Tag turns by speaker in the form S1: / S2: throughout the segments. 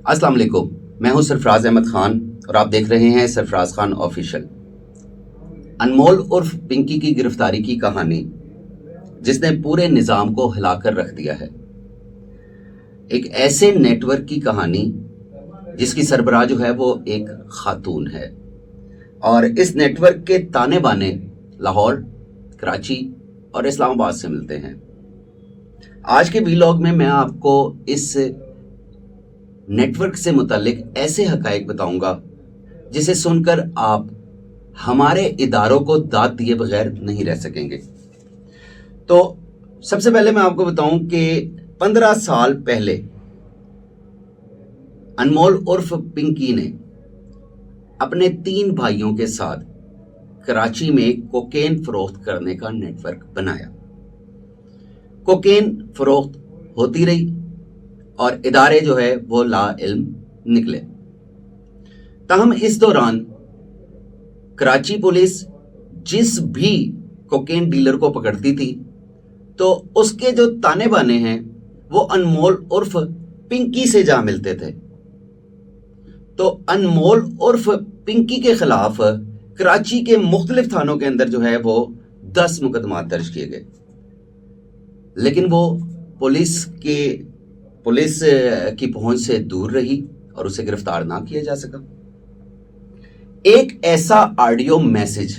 S1: अस्सलाम वालेकुम। मैं हूं सरफराज अहमद खान और आप देख रहे हैं सरफराज खान ऑफिशियल। अनमोल उर्फ पिंकी की गिरफ्तारी की कहानी जिसने पूरे निज़ाम को हिलाकर रख दिया है। एक ऐसे नेटवर्क की कहानी जिसकी सरबराह जो है वो एक खातून है और इस नेटवर्क के ताने बाने लाहौर, कराची और इस्लामाबाद से मिलते हैं। आज के वीलॉग में मैं आपको इस नेटवर्क से मुतालिक ऐसे हकायक बताऊंगा जिसे सुनकर आप हमारे इदारों को दाद दिए बगैर नहीं रह सकेंगे। तो सबसे पहले मैं आपको बताऊं कि 15 साल पहले अनमोल उर्फ पिंकी ने अपने 3 भाइयों के साथ कराची में कोकेन फरोख्त करने का नेटवर्क बनाया। कोकेन फरोख्त होती रही और इदारे जो है वो ला इल्म निकले। ताहम इस दौरान कराची पुलिस जिस भी कोकेन डीलर को पकड़ती थी तो उसके जो ताने बाने हैं वो अनमोल उर्फ पिंकी से जा मिलते थे। तो अनमोल उर्फ पिंकी के खिलाफ कराची के मुख्तलिफ थानों के अंदर जो है वो 10 मुकदमा दर्ज किए गए, लेकिन वो पुलिस की पहुंच से दूर रही और उसे गिरफ्तार ना किया जा सका। एक ऐसा ऑडियो मैसेज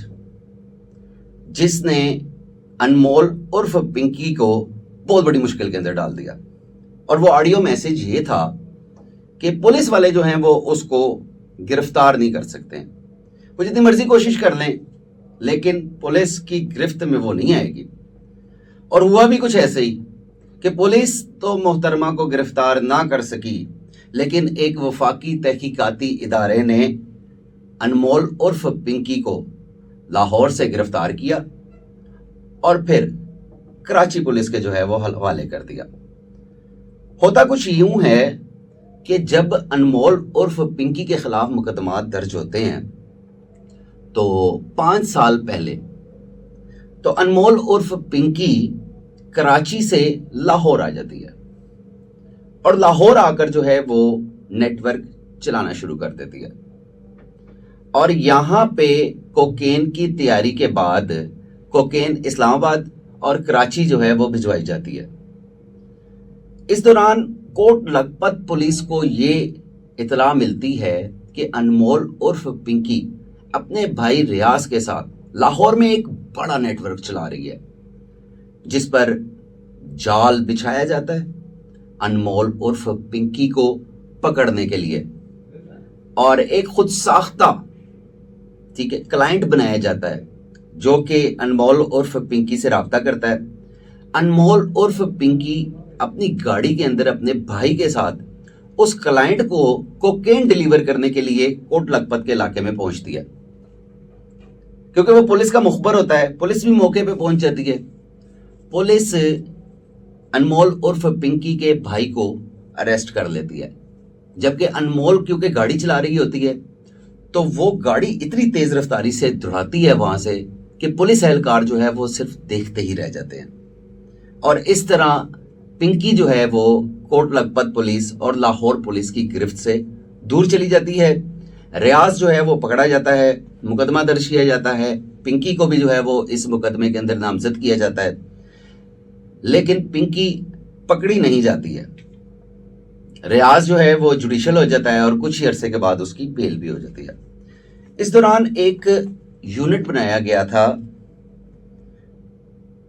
S1: जिसने अनमोल उर्फ पिंकी को बहुत बड़ी मुश्किल के अंदर डाल दिया, और वो ऑडियो मैसेज ये था कि पुलिस वाले जो हैं वो उसको गिरफ्तार नहीं कर सकते। वो जितनी मर्जी कोशिश कर लें लेकिन पुलिस की गिरफ्त में वो नहीं आएगी। और हुआ भी कुछ ऐसे ही कि पुलिस तो मोहतरमा को गिरफ्तार ना कर सकी, लेकिन एक वफाकी तहकीकाती इदारे ने अनमोल उर्फ पिंकी को लाहौर से गिरफ्तार किया और फिर कराची पुलिस के जो है वो हवाले कर दिया। होता कुछ यूं है कि जब अनमोल उर्फ पिंकी के खिलाफ मुकदमात दर्ज होते हैं तो 5 साल पहले तो अनमोल उर्फ पिंकी कराची से लाहौर आ जाती है और लाहौर आकर जो है वो नेटवर्क चलाना शुरू कर देती है। और यहां पे कोकेन की तैयारी के बाद कोकेन इस्लामाबाद और कराची जो है वो भिजवाई जाती है। इस दौरान कोट लखपत पुलिस को ये इतला मिलती है कि अनमोल उर्फ पिंकी अपने भाई रियाज के साथ लाहौर में एक बड़ा नेटवर्क चला रही है जिस पर जाल बिछाया जाता है अनमोल उर्फ पिंकी को पकड़ने के लिए, और एक खुद साख्ता क्लाइंट बनाया जाता है जो कि अनमोल उर्फ पिंकी से राब्ता करता है। अनमोल उर्फ पिंकी अपनी गाड़ी के अंदर अपने भाई के साथ उस क्लाइंट को कोकेन डिलीवर करने के लिए कोट लखपत के इलाके में पहुंचती है। क्योंकि वो पुलिस का मुखबर होता है, पुलिस भी मौके पे पहुंच जाती है। पुलिस अनमोल उर्फ पिंकी के भाई को अरेस्ट कर लेती है, जबकि अनमोल क्योंकि गाड़ी चला रही होती है तो वो गाड़ी इतनी तेज रफ्तारी से दौड़ाती है वहां से कि पुलिस एहलकार जो है वो सिर्फ देखते ही रह जाते हैं। और इस तरह पिंकी जो है वो कोट लखपत पुलिस और लाहौर पुलिस की गिरफ्त से दूर चली जाती है। रियाज जो है वो पकड़ा जाता है, मुकदमा दर्ज किया जाता है, पिंकी को भी जो है वो इस मुकदमे के अंदर नामजद किया जाता है, लेकिन पिंकी पकड़ी नहीं जाती है। रियाज जो है वो जुडिशल हो जाता है और कुछ ही अरसे के बाद उसकी बेल भी हो जाती है। इस दौरान एक यूनिट बनाया गया था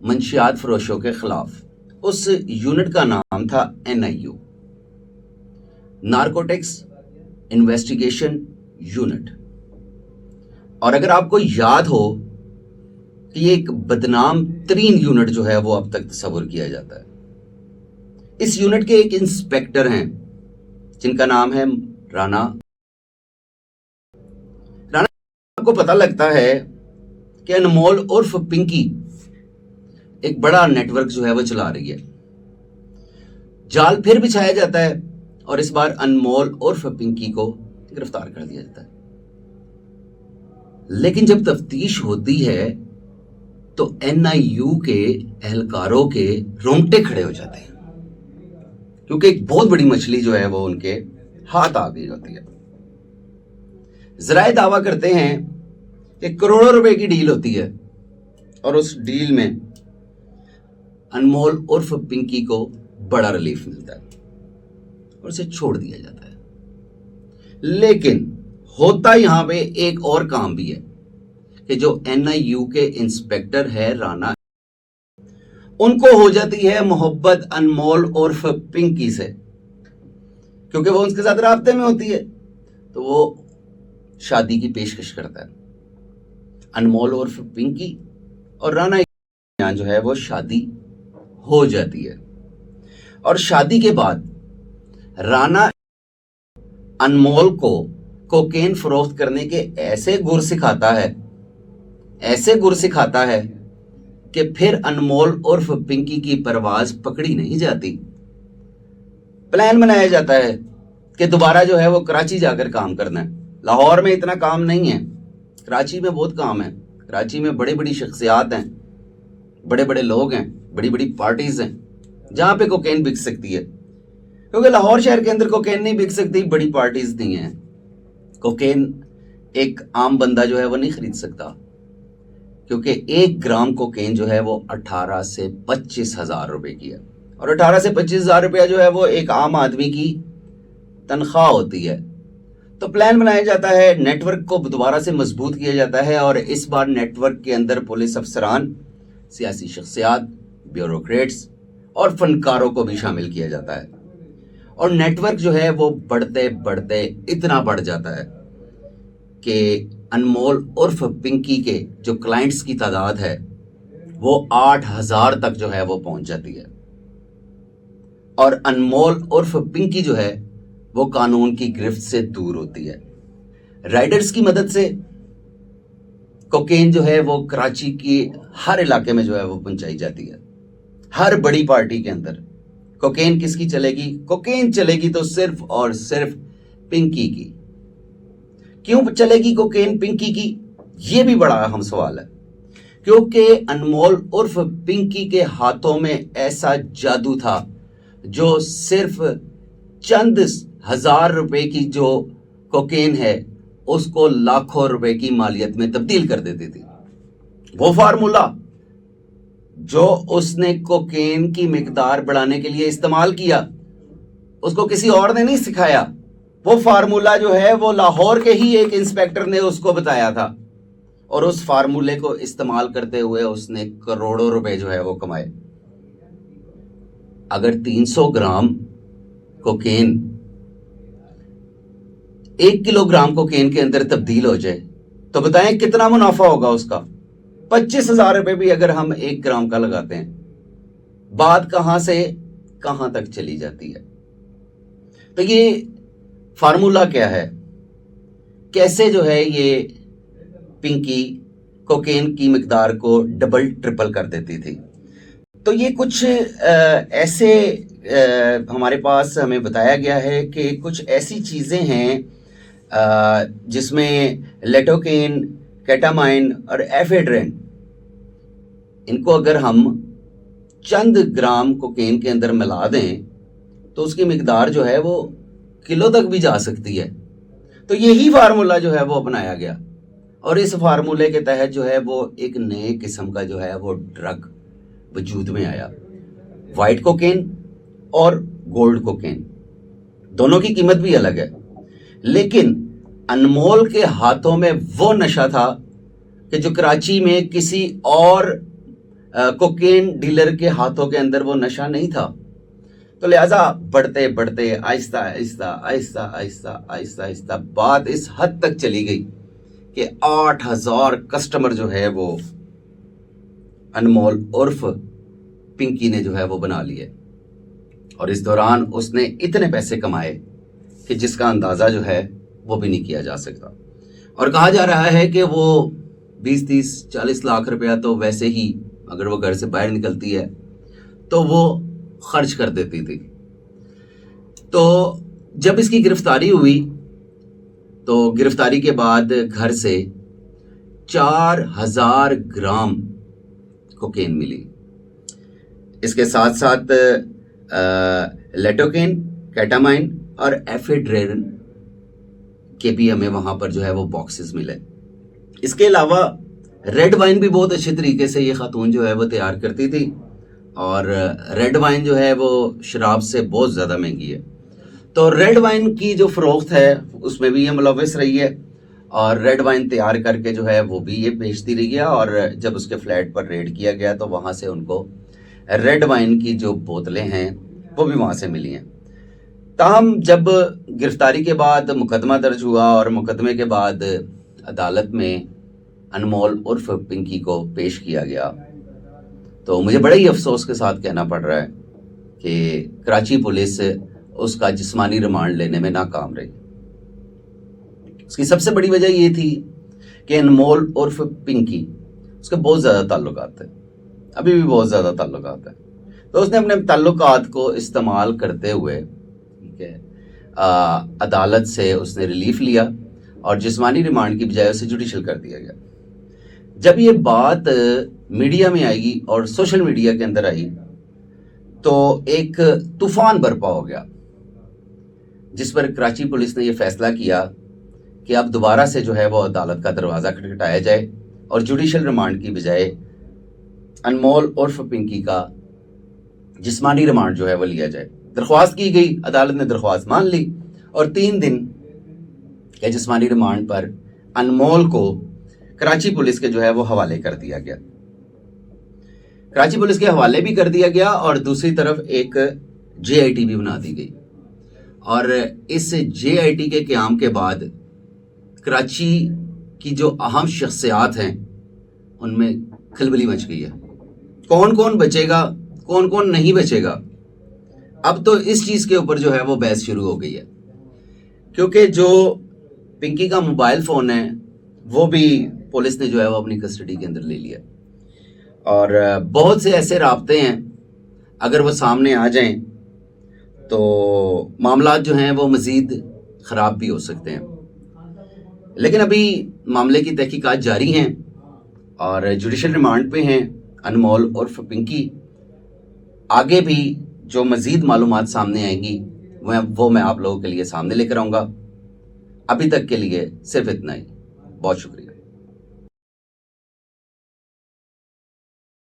S1: मंशियात फरोशों के खिलाफ। उस यूनिट का नाम था NIU, नारकोटिक्स इन्वेस्टिगेशन यूनिट। और अगर आपको याद हो कि ये एक बदनाम तरीन यूनिट जो है वो अब तक तस्वुर किया जाता है। इस यूनिट के एक इंस्पेक्टर हैं जिनका नाम है राना। आपको पता लगता है कि अनमोल उर्फ पिंकी एक बड़ा नेटवर्क जो है वो चला रही है। जाल फिर बिछाया जाता है और इस बार अनमोल उर्फ पिंकी को गिरफ्तार कर दिया जाता है। लेकिन जब तफ्तीश होती है तो NIU के एहलकारों के रोंगटे खड़े हो जाते हैं, क्योंकि एक बहुत बड़ी मछली जो है वो उनके ہاتھ آ گئی ہوتی ہے. ذرائع دعویٰ کرتے ہیں کہ کروڑوں روپے کی ڈیل ہوتی ہے اور اس ڈیل میں انمول عرف پنکی کو بڑا ریلیف ملتا ہے اور اسے چھوڑ دیا جاتا ہے. لیکن ہوتا یہاں پہ ایک اور کام بھی ہے کہ جو NIU کے انسپیکٹر ہے رانا، ان کو ہو جاتی ہے محبت انمول عرف پنکی سے، کیونکہ وہ ان کے ساتھ رابطے میں ہوتی ہے تو وہ شادی کی پیشکش کرتا ہے. انمول عرف پنکی اور رانا یہاں جو ہے وہ شادی ہو جاتی ہے. اور شادی کے بعد رانا انمول کو کوکین فروخت کرنے کے ایسے گر سکھاتا ہے کہ پھر انمول عرف پنکی کی پرواز پکڑی نہیں جاتی. پلان بنایا جاتا ہے کہ دوبارہ جو ہے وہ کراچی جا کر کام کرنا ہے. لاہور میں اتنا کام نہیں ہے، کراچی میں بہت کام ہے. کراچی میں بڑی بڑی شخصیات ہیں، بڑے بڑے لوگ ہیں، بڑی بڑی پارٹیز ہیں جہاں پہ کوکین بک سکتی ہے. کیونکہ لاہور شہر کے اندر کوکین نہیں بک سکتی، بڑی پارٹیز نہیں ہیں. کوکین ایک عام بندہ جو ہے وہ نہیں خرید سکتا، کیونکہ 1 گرام کوکین جو ہے وہ 18 سے 25 ہزار روپے کی ہے، اور 18 سے 25 ہزار روپیہ جو ہے وہ ایک عام آدمی کی تنخواہ ہوتی ہے. تو پلان بنایا جاتا ہے، نیٹ ورک کو دوبارہ سے مضبوط کیا جاتا ہے، اور اس بار نیٹ ورک کے اندر پولیس افسران، سیاسی شخصیات، بیوروکریٹس اور فنکاروں کو بھی شامل کیا جاتا ہے. اور نیٹ ورک جو ہے وہ بڑھتے بڑھتے اتنا بڑھ جاتا ہے کہ انمول عرف پنکی کے جو کلائنٹس کی تعداد ہے وہ 8,000 تک جو ہے وہ پہنچ جاتی ہے. اور انمول عرف پنکی جو ہے وہ قانون کی گرفت سے دور ہوتی ہے. رائڈرز کی مدد سے کوکین جو ہے وہ کراچی کی ہر علاقے میں جو ہے وہ پہنچائی جاتی ہے. ہر بڑی پارٹی کے اندر کوکین کس کی چلے گی؟ کوکین چلے گی تو صرف اور صرف پنکی کی. کیوں چلے گی کوکین پنکی کی؟ یہ بھی بڑا اہم سوال ہے. کیونکہ انمول عرف پنکی کے ہاتھوں میں ایسا جادو تھا جو صرف چند ہزار روپے کی جو کوکین ہے اس کو لاکھوں روپے کی مالیت میں تبدیل کر دیتی تھی. وہ فارمولا جو اس نے کوکین کی مقدار بڑھانے کے لیے استعمال کیا اس کو کسی اور نے نہیں سکھایا. وہ فارمولا جو ہے وہ لاہور کے ہی ایک انسپیکٹر نے اس کو بتایا تھا، اور اس فارمولے کو استعمال کرتے ہوئے اس نے کروڑوں روپے جو ہے وہ کمائے. اگر 300 gram cocaine 1 kilo gram cocaine کے اندر تبدیل ہو جائے تو بتائیں کتنا منافع ہوگا اس کا؟ 25,000 روپے بھی اگر ہم 1 گرام کا لگاتے ہیں، بات کہاں سے کہاں تک چلی جاتی ہے. تو یہ فارمولا کیا ہے؟ کیسے جو ہے یہ پنکی کوکین کی مقدار کو ڈبل ٹرپل کر دیتی تھی؟ تو یہ کچھ ایسے ہمارے پاس ہمیں بتایا گیا ہے کہ کچھ ایسی چیزیں ہیں جس میں لیٹوکین، کیٹامائن اور ایفیڈرین، ان کو اگر ہم چند گرام کوکین کے اندر ملا دیں تو اس کی مقدار جو ہے وہ کلو تک بھی جا سکتی ہے. تو یہی فارمولا جو ہے وہ اپنایا گیا، اور اس فارمولے کے تحت جو ہے وہ ایک نئے قسم کا جو ہے وہ ڈرگ وجود میں آیا. وائٹ کوکین اور گولڈ کوکین، دونوں کی قیمت بھی الگ ہے، لیکن انمول کے ہاتھوں میں وہ نشہ تھا کہ جو کراچی میں کسی اور کوکین ڈیلر کے ہاتھوں کے اندر وہ نشہ نہیں تھا. تو لہٰذا بڑھتے بڑھتے آہستہ آہستہ آہستہ آہستہ آہستہ آہستہ بات اس حد تک چلی گئی کہ 8,000 کسٹمر جو ہے وہ انمول عرف پنکی نے جو ہے وہ بنا لیے. اور اس دوران اس نے اتنے پیسے کمائے کہ جس کا اندازہ جو ہے وہ بھی نہیں کیا جا سکتا. اور کہا جا رہا ہے کہ وہ 20, 30, 40 لاکھ روپیہ تو ویسے ہی اگر وہ گھر سے باہر نکلتی ہے تو وہ خرچ کر دیتی تھی. تو جب اس کی گرفتاری ہوئی تو گرفتاری کے بعد گھر سے 4,000 گرام کوکین ملی. اس کے ساتھ ساتھ لیٹوکین، کیٹامائن اور एफेड्रेन के भी हमें वहाँ पर जो है वो बॉक्सेस मिले। इसके अलावा रेड वाइन भी बहुत अच्छे तरीके से ये खातून जो है वो तैयार करती थी, और रेड वाइन जो है वो शराब से बहुत ज़्यादा महंगी है। तो रेड वाइन की जो फ़रोख्त है उसमें भी ये मुलव्वस रही है, और रेड वाइन तैयार करके जो है वो भी ये बेचती रही है। और जब उसके फ्लैट पर रेड किया गया तो वहाँ से उनको रेड वाइन की जो बोतलें हैं वो भी वहाँ से मिली हैं। ताहम जब गिरफ्तारी के बाद मुकदमा दर्ज हुआ और मुकदमे के बाद अदालत में अनमोल उर्फ पिंकी को पेश किया गया, तो मुझे बड़े ही अफसोस के साथ कहना पड़ रहा है कि कराची पुलिस उसका जिस्मानी रिमांड लेने में नाकाम रही। उसकी सबसे बड़ी वजह ये थी कि अनमोल उर्फ पिंकी, उसके बहुत ज़्यादा ताल्लुकात थे, अभी भी बहुत ज़्यादा ताल्लुकात हैं। तो उसने अपने ताल्लुकात को इस्तेमाल करते हुए, ठीक है, अदालत से उसने रिलीफ लिया और जिस्मानी रिमांड की बजाय उसे जुडिशल कर दिया गया। जब ये बात मीडिया में आएगी और सोशल मीडिया के अंदर आई तो एक तूफान बर्पा हो गया, जिस पर कराची पुलिस ने यह फैसला किया कि अब दोबारा से जो है वो अदालत का दरवाज़ा खटखटाया जाए और जुडिशल रिमांड की बजाय अनमोल उर्फ पिंकी का जिस्मानी रिमांड जो है वो लिया जाए। दरख्वास्त की गई, अदालत ने दरख्वास्त मान ली और 3 दिन के जिस्मानी रिमांड पर अनमोल को कराची पुलिस के जो है वो हवाले कर दिया गया। कराची पुलिस के हवाले भी कर दिया गया और दूसरी तरफ एक JIT भी बना दी गई। और इस JIT के क़याम के बाद कराची की जो अहम शख्सियात हैं उनमें खलबली मच गई है। कौन कौन बचेगा, कौन कौन नहीं बचेगा, अब तो इस चीज़ के ऊपर जो है वो बहस शुरू हो गई है, क्योंकि जो पिंकी का मोबाइल फ़ोन है वो भी पुलिस ने जो है वो अपनी कस्टडी के अंदर ले लिया। और बहुत से ऐसे राब्ते हैं, अगर वो सामने आ जाएं तो मामला जो हैं वो मज़ीद ख़राब भी हो सकते हैं। लेकिन अभी मामले की तहकीकात जारी हैं और जुडिशल रिमांड पे हैं अनमोल उर्फ पिंकी। आगे भी जो मज़ीद मालूमात सामने आएंगी वो मैं आप लोगों के लिए सामने लेकर आऊँगा। अभी तक के लिए सिर्फ इतना ही। बहुत शुक्रिया।